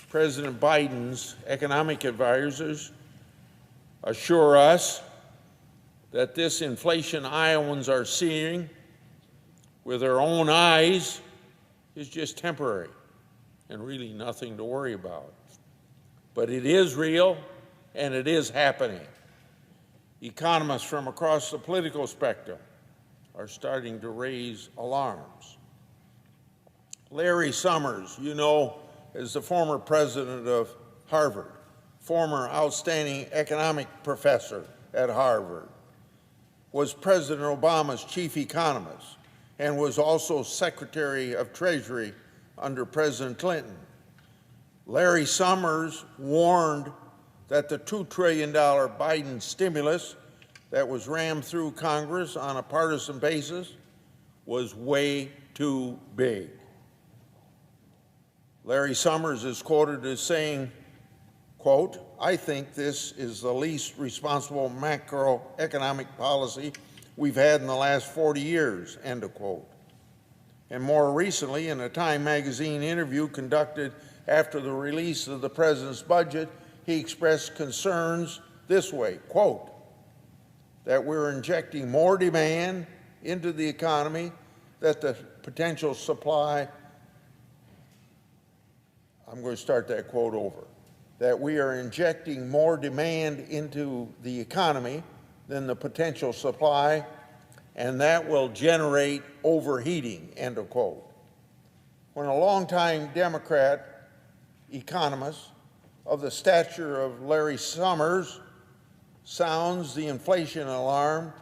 President Biden's economic advisors assure us that this inflation Iowans are seeing with their own eyes is just temporary and really nothing to worry about. But it is real and it is happening. Economists from across the political spectrum are starting to raise alarms. Larry Summers, you know, is the former president of Harvard, former outstanding economic professor at Harvard, was President Obama's chief economist, and was also Secretary of Treasury under President Clinton. Larry Summers warned that the $2 trillion Biden stimulus that was rammed through Congress on a partisan basis was way too big. Larry Summers is quoted as saying, quote, "I think this is the least responsible macroeconomic policy we've had in the last 40 years, end of quote. And more recently, in a Time magazine interview conducted after the release of the president's budget, he expressed concerns this way, quote, that we're injecting more demand into the economy, that the potential supply, I'm going to start that quote over, that we are injecting more demand into the economy than the potential supply, and that will generate overheating, end of quote. When a longtime Democrat economist of the stature of Larry Summers sounds the inflation alarm,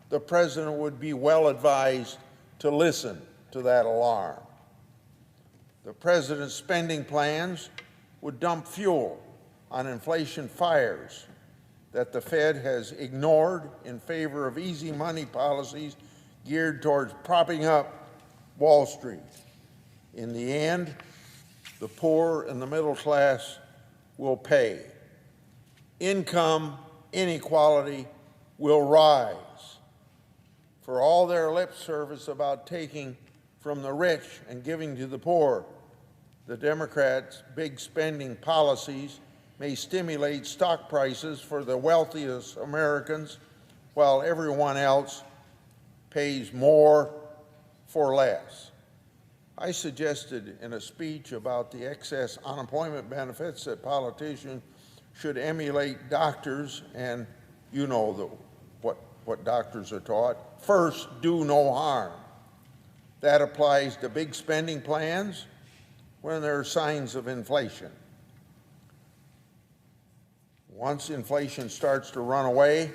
the president would be well advised to listen to that alarm. The president's spending plans would dump fuel on inflation fires that the Fed has ignored in favor of easy money policies geared towards propping up Wall Street. In the end, the poor and the middle class will pay. Income inequality will rise. For all their lip service about taking from the rich and giving to the poor, the Democrats' big spending policies may stimulate stock prices for the wealthiest Americans while everyone else pays more for less. I suggested in a speech about the excess unemployment benefits that politicians should emulate doctors, and you know what doctors are taught. First, do no harm. That applies to big spending plans when there are signs of inflation. Once inflation starts to run away,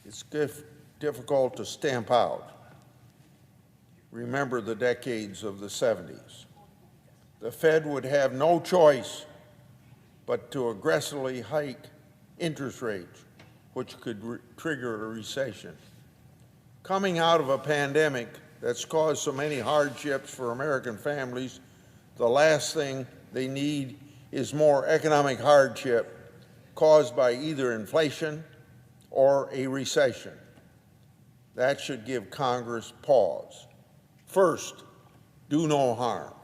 it's difficult to stamp out. Remember the decades of the 70s. The Fed would have no choice but to aggressively hike interest rates, which could trigger a recession. Coming out of a pandemic that's caused so many hardships for American families, the last thing they need is more economic hardship caused by either inflation or a recession. That should give Congress pause. First, do no harm.